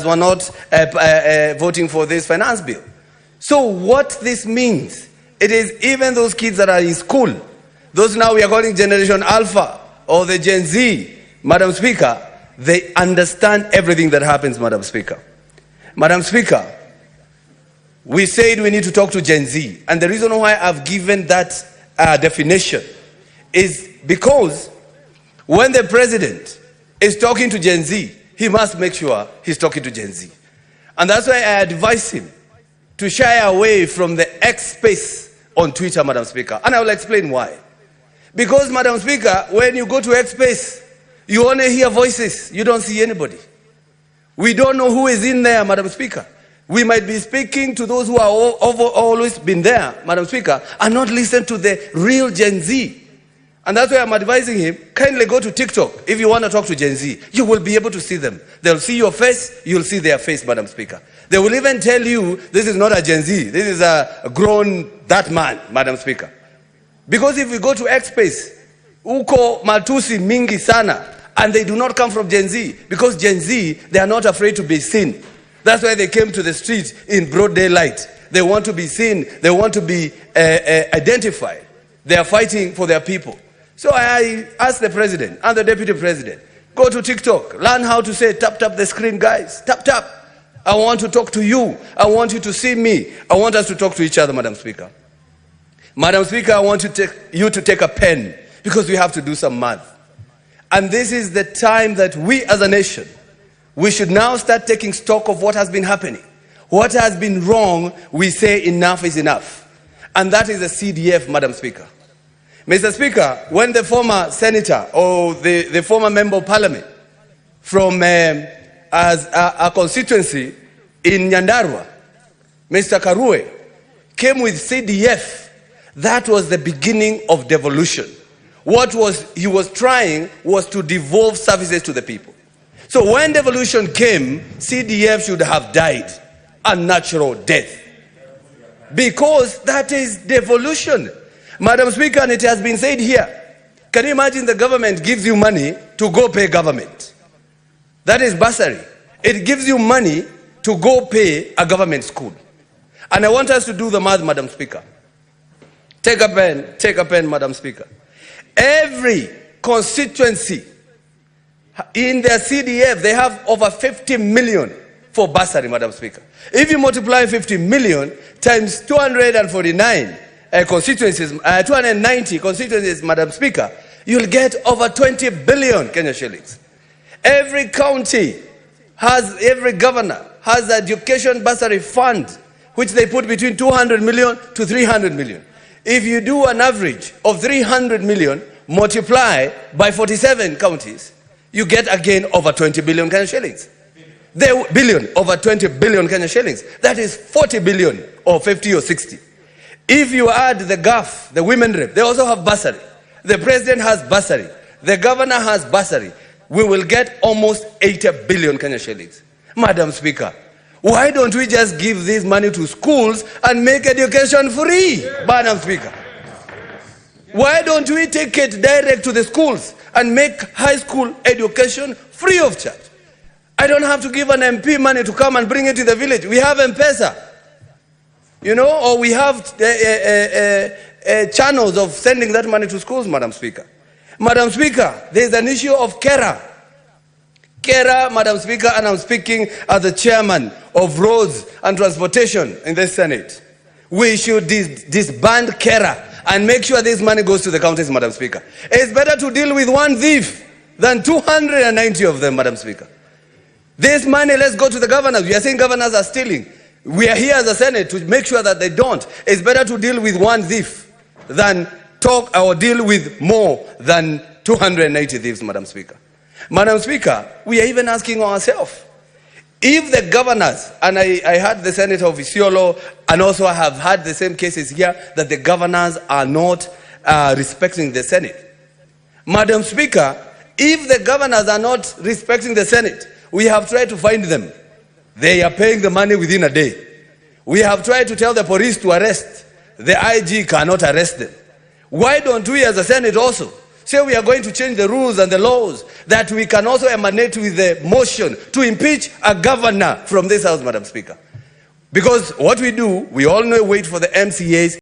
were not voting for this finance bill. So what this means, it is even those kids that are in school, those now we are calling Generation Alpha or the Gen Z, Madam Speaker, they understand everything that happens, Madam Speaker. Madam Speaker, we said we need to talk to Gen Z. And the reason why I've given that definition is because when the president is talking to Gen Z, he must make sure he's talking to Gen Z. And that's why I advise him to shy away from the X space on Twitter, Madam Speaker. And I will explain why. Because, Madam Speaker, when you go to X space, you only hear voices. You don't see anybody. We don't know who is in there, Madam Speaker. We might be speaking to those who are always been there, Madam Speaker, and not listen to the real Gen Z. And that's why I'm advising him, kindly go to TikTok. If you want to talk to Gen Z, you will be able to see them. They'll see your face, you'll see their face, Madam Speaker. They will even tell you, this is not a Gen Z, this is a grown, that man, Madam Speaker. Because if we go to X Space, uko matusi mingi sana, and they do not come from Gen Z, because Gen Z, they are not afraid to be seen. That's why they came to the street in broad daylight. They want to be seen, they want to be identified. They are fighting for their people. So I asked the president and the deputy president, go to TikTok, learn how to say tap the screen, guys, tap. I want to talk to you. I want you to see me. I want us to talk to each other, Madam Speaker. Madam Speaker, I want you to take a pen because we have to do some math. And this is the time that we as a nation, we should now start taking stock of what has been happening. What has been wrong, we say enough is enough. And that is the CDF, Madam Speaker. Mr. Speaker, when the former senator or the former member of parliament from as a constituency in Nyandarua, Mr. Karue, came with CDF, that was the beginning of devolution. What he was trying was to devolve services to the people. So when devolution came, CDF should have died a natural death. Because that is devolution. Madam Speaker, and it has been said here, can you imagine the government gives you money to go pay government? That is bursary. It gives you money to go pay a government school. And I want us to do the math, Madam Speaker. Take a pen, Madam Speaker. Every constituency in their CDF, they have over 50 million for bursary, Madam Speaker. If you multiply 50 million times 249 constituencies, 290 constituencies, Madam Speaker, you'll get over 20 billion Kenya shillings. Every county every governor has an education bursary fund, which they put between 200 million to 300 million. If you do an average of 300 million, multiply by 47 counties, you get again over 20 billion Kenya shillings. Over 20 billion Kenya shillings. That is 40 billion or 50 or 60. If you add the GAF, the women rep, they also have bursary. The president has bursary. The governor has bursary. We will get almost 80 billion Kenya shillings. Madam Speaker, why don't we just give this money to schools and make education free? Madam Speaker, why don't we take it direct to the schools and make high school education free of charge? I don't have to give an MP money to come and bring it to the village. We have M-Pesa. Or we have channels of sending that money to schools, Madam Speaker. Madam Speaker, there is an issue of KERA. KERA, Madam Speaker, and I'm speaking as the chairman of Roads and Transportation in the Senate. We should disband KERA and make sure this money goes to the counties, Madam Speaker. It's better to deal with one thief than 290 of them, Madam Speaker. This money, let's go to the governors. We are saying governors are stealing. We are here as a Senate to make sure that they don't. It's better to deal with one thief than talk or deal with more than 290 thieves, Madam Speaker. Madam Speaker, we are even asking ourselves, if the governors, and I heard the Senator of Isiolo, and also I have had the same cases here, that the governors are not respecting the Senate. Madam Speaker, if the governors are not respecting the Senate, we have tried to find them. They are paying the money within a day. We have tried to tell the police to arrest. The IG cannot arrest them. Why don't we as a Senate also say we are going to change the rules and the laws, that we can also emanate with the motion to impeach a governor from this house, Madam Speaker. Because what we do, we all know, wait for the MCAs